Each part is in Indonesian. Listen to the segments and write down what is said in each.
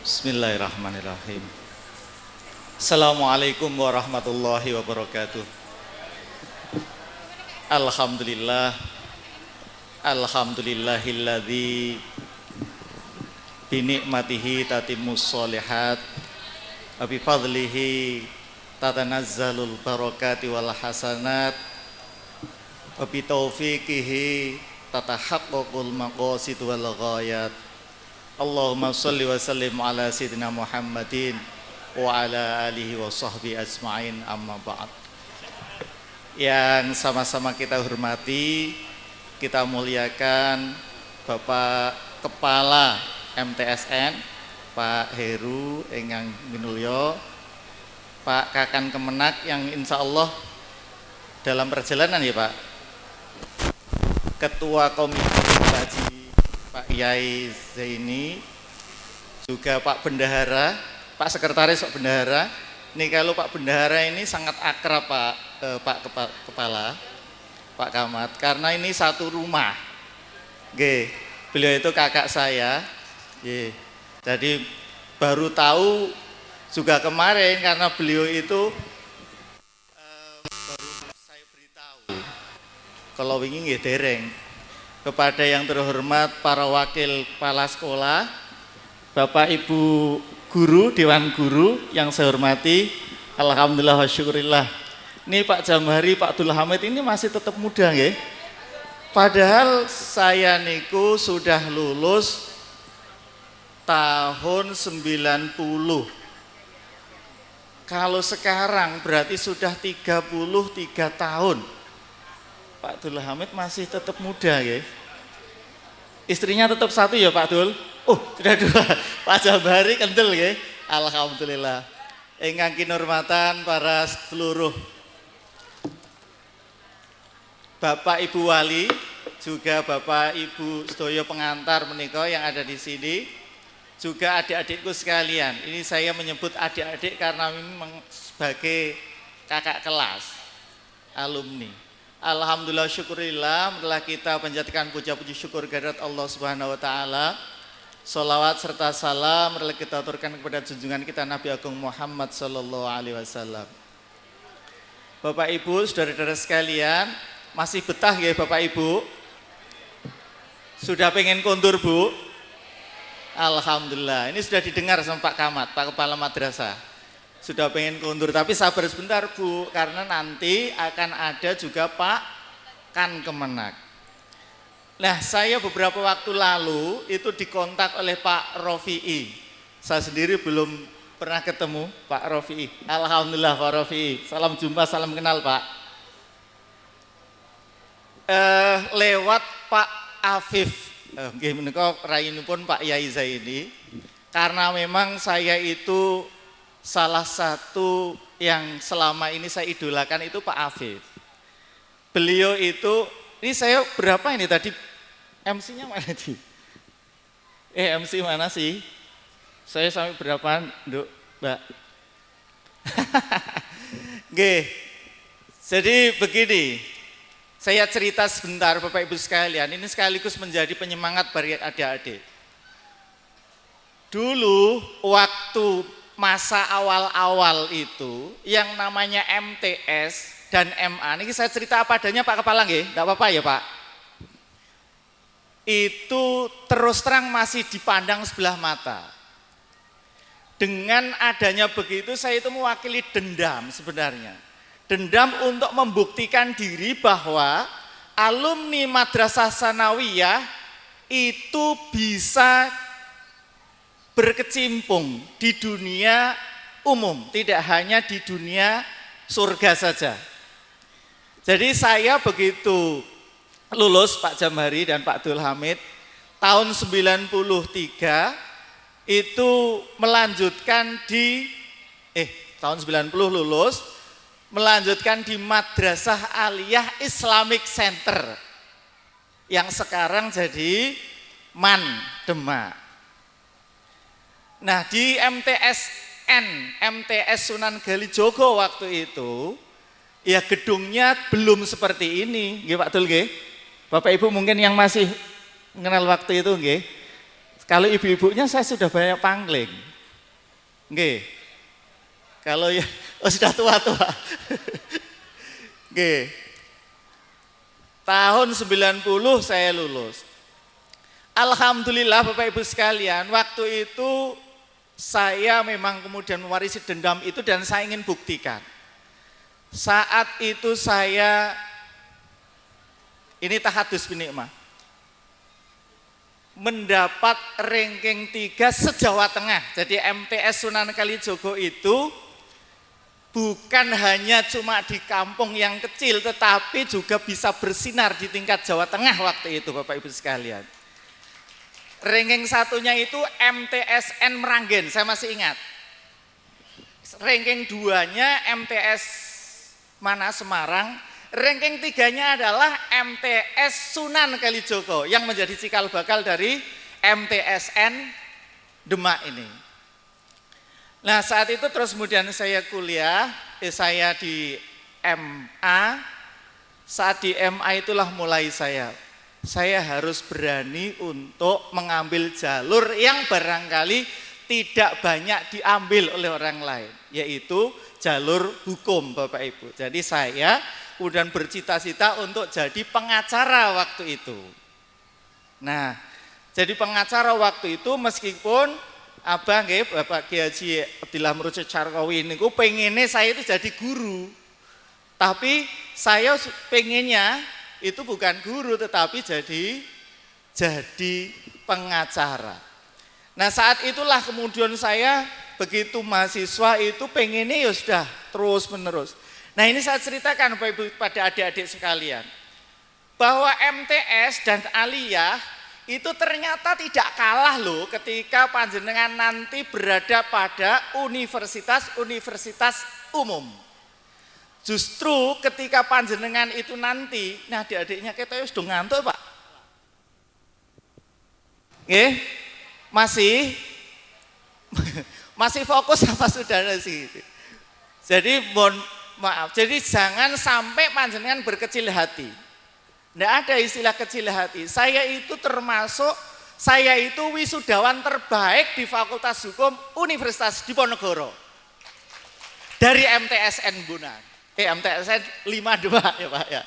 Bismillahirrahmanirrahim. Assalamualaikum warahmatullahi wabarakatuh. Alhamdulillah. Alhamdulillahilladzi binikmatihi tatimmus sholihat wa bifadlihi tatanazzalul barakati wal hasanat wa bitaufiqihi tatahaqqaqul maqasid wal ghayat. Allahumma sholli wa sallim ala sayyidina Muhammadin wa ala alihi wa sahbihi ajma'in, amma ba'd. Yang sama-sama kita hormati, kita muliakan Bapak Kepala MTSN Pak Heru ingkang minulya, Pak Kakan Kemenak yang insya Allah dalam perjalanan ya Pak, Ketua Komite Haji Pak Yai Zaini, juga Pak Bendahara, Pak Sekretaris Pak Bendahara. Ini kalau Pak Bendahara ini sangat akrab Pak Kepala, Pak Kamat, karena ini satu rumah. Oke, beliau itu kakak saya. Oke, jadi baru tahu juga kemarin karena beliau itu baru saya beritahu. Kalau wingi nggih dereng. Kepada yang terhormat para wakil kepala sekolah, Bapak Ibu guru, Dewan Guru yang saya hormati, alhamdulillah wa syukurillah. Ini Pak Jamhari, Pak Abdul Hamid ini masih tetap muda ya. Padahal saya niku sudah lulus tahun 90. Kalau sekarang berarti sudah 33 tahun. Pak Abdul Hamid masih tetap muda ya. Istrinya tetap satu ya Pak Dul? Oh, sudah dua. Pak Jabari kendel ya. Alhamdulillah. Ingkang kinurmatan para seluruh Bapak Ibu Wali, juga Bapak Ibu sedaya pengantar menika yang ada di sini, juga adik-adikku sekalian. Ini saya menyebut adik-adik karena memang sebagai kakak kelas, alumni. Alhamdulillah syukurillah, telah kita panjatkan puja-puji syukur kehadirat Allah Subhanahu wa taala. Sholawat serta salam telah kita aturkan kepada junjungan kita Nabi Agung Muhammad sallallahu alaihi wasallam. Bapak Ibu, saudara-saudara sekalian, masih betah ya Bapak Ibu? Sudah pengen kondur Bu? Alhamdulillah, ini sudah didengar sama Pak Kamat, Pak Kepala Madrasah. Sudah pengen kondur, tapi sabar sebentar Bu, karena nanti akan ada juga Pak Kan Kemenak. Nah, saya beberapa waktu lalu itu dikontak oleh Pak Rofi'i. Saya sendiri belum pernah ketemu Pak Rofi'i. Alhamdulillah Pak Rofi'i, salam jumpa, salam kenal Pak. Lewat Pak Afif, menika rayinipun Pak Yai Zaini, karena memang saya itu salah satu yang selama ini saya idolakan itu Pak Afif. Beliau itu, ini saya berapa ini tadi? MC-nya mana sih? MC mana sih? Saya sampai berapa, Nduk, Mbak? Oke, jadi begini, saya cerita sebentar Bapak Ibu sekalian, ini sekaligus menjadi penyemangat bagi adik-adik. Dulu waktu masa awal-awal itu yang namanya MTS dan MA, ini saya cerita apa adanya Pak Kepala nggih, enggak apa-apa ya Pak. Itu terus terang masih dipandang sebelah mata. Dengan adanya begitu saya itu mewakili dendam sebenarnya. Dendam untuk membuktikan diri bahwa alumni Madrasah Sanawiyah itu bisa berkecimpung di dunia umum, tidak hanya di dunia surga saja. Jadi saya begitu lulus Pak Jamhari dan Pak Abdul Hamid tahun 93 itu melanjutkan di tahun 90 lulus, melanjutkan di Madrasah Aliyah Islamic Center yang sekarang jadi MAN Demak. Nah di MTS Sunan Kalijogo waktu itu, ya gedungnya belum seperti ini, nggih Pak Dul nggih. Bapak Ibu mungkin yang masih mengenal waktu itu nggih. Kalau ibu-ibunya saya sudah banyak pangling. Nggih. Kalau ya sudah tua-tua. Nggih. Tahun 90 saya lulus. Alhamdulillah Bapak Ibu sekalian, waktu itu saya memang kemudian mewarisi dendam itu dan saya ingin buktikan. Saat itu saya, ini tahadus binikmah, mendapat ranking 3 se-Jawa Tengah. Jadi MTS Sunan Kalijogo itu bukan hanya cuma di kampung yang kecil, tetapi juga bisa bersinar di tingkat Jawa Tengah waktu itu Bapak Ibu sekalian. Ranking satunya itu MTSN Meranggen, saya masih ingat. Ranking 2-nya MTS mana Semarang, ranking 3-nya adalah MTS Sunan Kalijogo yang menjadi cikal bakal dari MTSN Demak ini. Nah saat itu terus kemudian saya kuliah, saya di MA. Saat di MA itulah mulai saya harus berani untuk mengambil jalur yang barangkali tidak banyak diambil oleh orang lain, yaitu jalur hukum Bapak Ibu. Jadi saya kemudian bercita-cita untuk jadi pengacara waktu itu. Nah, jadi pengacara waktu itu meskipun Abang Bapak Kiai Haji Abdillah Mursyid Syarqawi niku pengennya saya itu jadi guru. Tapi saya pengennya itu bukan guru tetapi jadi pengacara. Nah saat itulah kemudian saya begitu mahasiswa itu pengennya ya sudah terus menerus. Nah ini saya ceritakan Bapak Ibu pada adik-adik sekalian, bahwa MTS dan aliyah itu ternyata tidak kalah loh ketika panjenengan nanti berada pada universitas umum. Justru ketika panjenengan itu nanti, nah adik-adiknya kita sudah ngantuk Pak. Masih fokus sama saudara sih. Jadi mohon maaf, jadi jangan sampai panjenengan berkecil hati. Tidak ada istilah kecil hati. Saya itu wisudawan terbaik di Fakultas Hukum Universitas Diponegoro. Dari MTSN Bunan. MTSN 5 Demak ya Pak ya.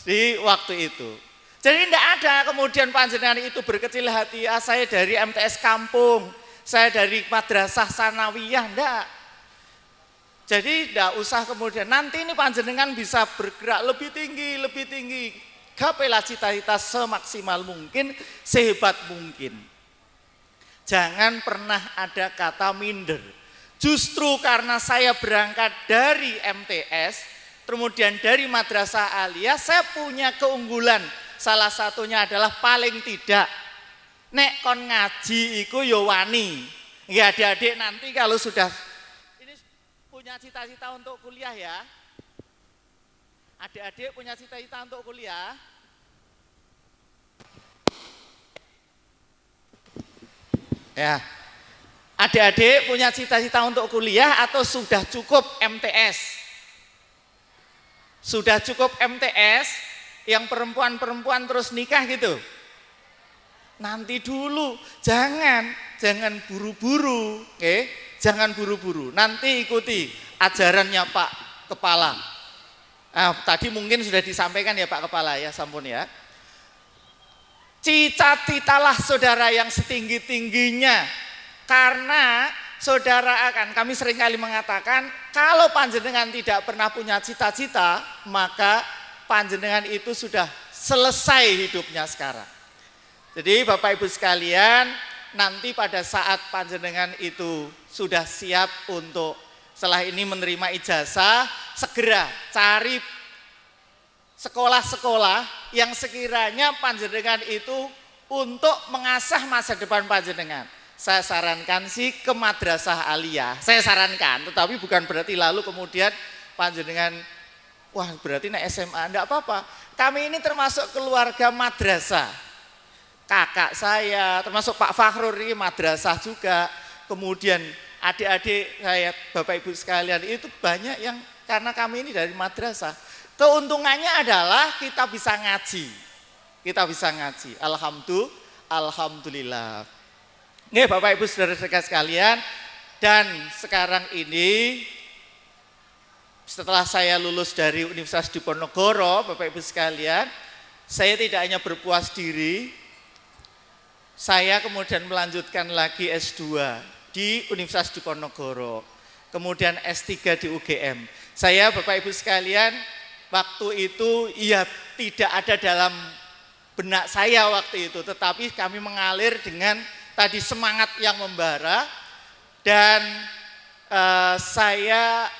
Di waktu itu. Jadi tidak ada kemudian panjenengan itu berkecil hati, saya dari MTS kampung, saya dari madrasah sanawiyah, enggak. Jadi tidak usah kemudian nanti ini panjenengan bisa bergerak lebih tinggi. Gapailah cita-cita semaksimal mungkin, sehebat mungkin. Jangan pernah ada kata minder. Justru karena saya berangkat dari MTS, kemudian dari madrasah aliyah, saya punya keunggulan. Salah satunya adalah paling tidak nek kon ngaji iku yo wani. Ya adik-adik nanti kalau sudah ini punya cita-cita untuk kuliah ya. Adik-adik punya cita-cita untuk kuliah. Ya. Adik-adik punya cita-cita untuk kuliah atau sudah cukup MTS? Sudah cukup MTS, yang perempuan-perempuan terus nikah gitu? Nanti dulu, jangan buru-buru, jangan buru-buru. Nanti ikuti ajarannya Pak Kepala. Tadi mungkin sudah disampaikan ya Pak Kepala ya, sampun ya. Cita-citalah saudara yang setinggi-tingginya. Karena saudara kami seringkali mengatakan, kalau panjenengan tidak pernah punya cita-cita, maka panjenengan itu sudah selesai hidupnya sekarang. Jadi Bapak Ibu sekalian, nanti pada saat panjenengan itu sudah siap untuk setelah ini menerima ijazah, segera cari sekolah-sekolah yang sekiranya panjenengan itu untuk mengasah masa depan panjenengan. Saya sarankan sih ke madrasah aliyah. Saya sarankan, tetapi bukan berarti lalu kemudian panjenengan wah berarti naik SMA, enggak apa-apa. Kami ini termasuk keluarga madrasah. Kakak saya, termasuk Pak Fakhrur ini madrasah juga. Kemudian adik-adik saya, Bapak Ibu sekalian, itu banyak yang karena kami ini dari madrasah. Keuntungannya adalah kita bisa ngaji. Alhamdulillah. Nih Bapak Ibu saudara-saudara sekalian, Dan sekarang ini setelah saya lulus dari Universitas Diponegoro, Bapak Ibu sekalian, saya tidak hanya berpuas diri, saya kemudian melanjutkan lagi S2 di Universitas Diponegoro, kemudian S3 di UGM. Saya Bapak Ibu sekalian, waktu itu ya tidak ada dalam benak saya waktu itu, tetapi kami mengalir dengan tadi semangat yang membara, dan saya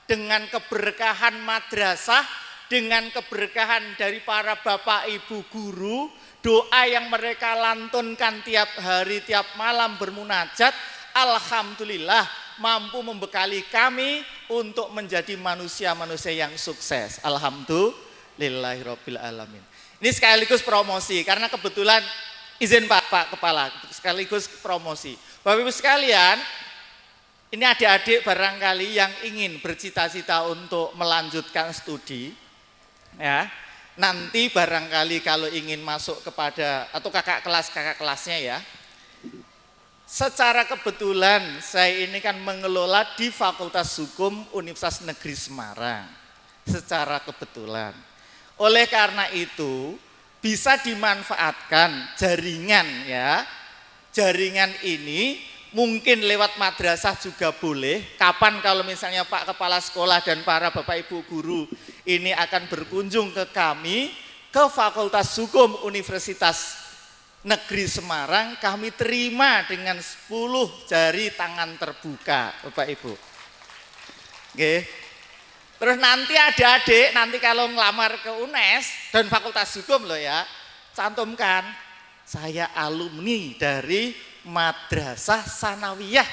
dengan keberkahan madrasah, dengan keberkahan dari para bapak ibu guru, doa yang mereka lantunkan tiap hari, tiap malam bermunajat, alhamdulillah mampu membekali kami untuk menjadi manusia-manusia yang sukses. Alhamdulillahirabbil alamin. Ini sekaligus promosi, karena kebetulan izin Pak Kepala, sekaligus promosi. Bapak Ibu sekalian, ini adik-adik barangkali yang ingin bercita-cita untuk melanjutkan studi, ya. Nanti barangkali kalau ingin masuk kepada atau kakak kelasnya ya. Secara kebetulan saya ini kan mengelola di Fakultas Hukum Universitas Negeri Semarang. Secara kebetulan. Oleh karena itu bisa dimanfaatkan jaringan ya. Jaringan ini mungkin lewat madrasah juga boleh. Kapan kalau misalnya Pak Kepala Sekolah dan para Bapak Ibu Guru ini akan berkunjung ke kami, ke Fakultas Hukum Universitas Negeri Semarang, kami terima dengan 10 jari tangan terbuka, Bapak Ibu. Oke. Terus nanti adik-adik, nanti kalau ngelamar ke UNES dan Fakultas Hukum loh ya, cantumkan, saya alumni dari Madrasah Sanawiyah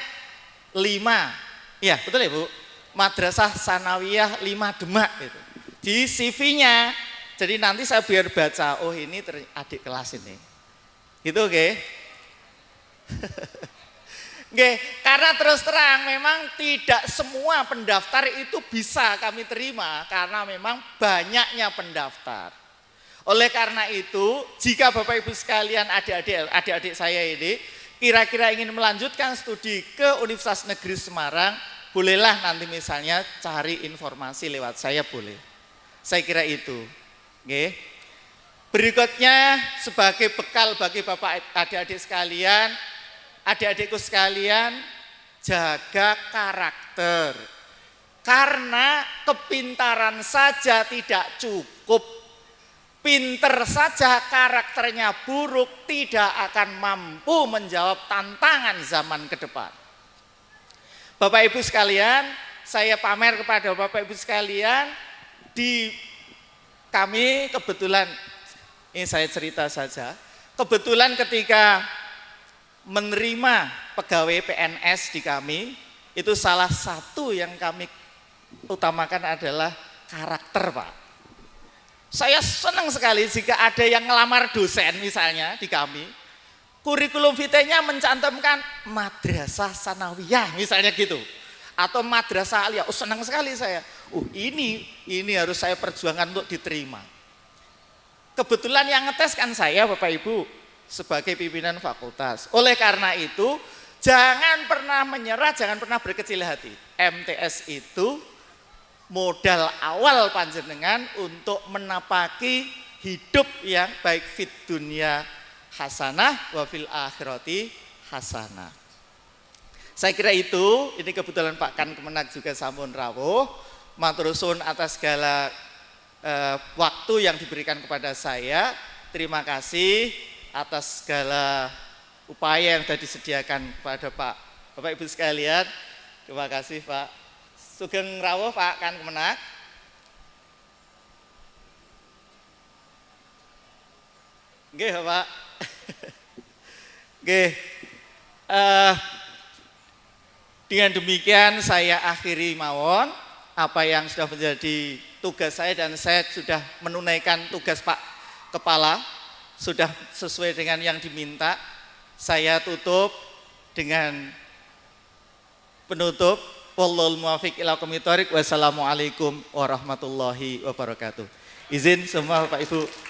5. Iya, betul ya Bu? Madrasah Sanawiyah 5 Demak gitu. Di CV-nya. Jadi nanti saya biar baca, oh ini adik kelas ini. Gitu oke. Oke, karena terus terang memang tidak semua pendaftar itu bisa kami terima karena memang banyaknya pendaftar. Oleh karena itu, jika Bapak Ibu sekalian adik-adik saya ini kira-kira ingin melanjutkan studi ke Universitas Negeri Semarang, bolehlah nanti misalnya cari informasi lewat saya boleh. Saya kira itu. Oke. Berikutnya sebagai bekal bagi Bapak adik-adik sekalian, adik-adikku sekalian, jaga karakter. Karena kepintaran saja tidak cukup. Pinter saja karakternya buruk tidak akan mampu menjawab tantangan zaman ke depan. Bapak Ibu sekalian, saya pamer kepada Bapak Ibu sekalian, di kami kebetulan, ini saya cerita saja, kebetulan ketika menerima pegawai PNS di kami, itu salah satu yang kami utamakan adalah karakter Pak. Saya senang sekali jika ada yang ngelamar dosen misalnya di kami, kurikulum vitae-nya mencantumkan Madrasah Sanawiyah misalnya gitu, atau Madrasah Aliyah. Oh senang sekali saya. Ini harus saya perjuangkan untuk diterima. Kebetulan yang ngetes kan saya Bapak Ibu sebagai pimpinan fakultas. Oleh karena itu jangan pernah menyerah, jangan pernah berkecil hati. MTS itu modal awal panjenengan untuk menapaki hidup yang baik fit dunia hasanah wa fil akhirati hasanah. Saya kira itu, ini kebetulan Pak Kan Kemenak juga sampun rawuh, matur suwun atas segala waktu yang diberikan kepada saya. Terima kasih atas segala upaya yang sudah disediakan kepada Bapak Ibu sekalian. Terima kasih Pak. Sugeng rawuh Pak Kan Kemenak. Nggih Pak. Nggih. Dengan demikian saya akhiri mawon apa yang sudah menjadi tugas saya, dan saya sudah menunaikan tugas Pak Kepala sudah sesuai dengan yang diminta. Saya tutup dengan penutup. Wallahul muwaffiq ila aqwamit thoriq. Wassalamualaikum warahmatullahi wabarakatuh. Izin semua Bapak Ibu.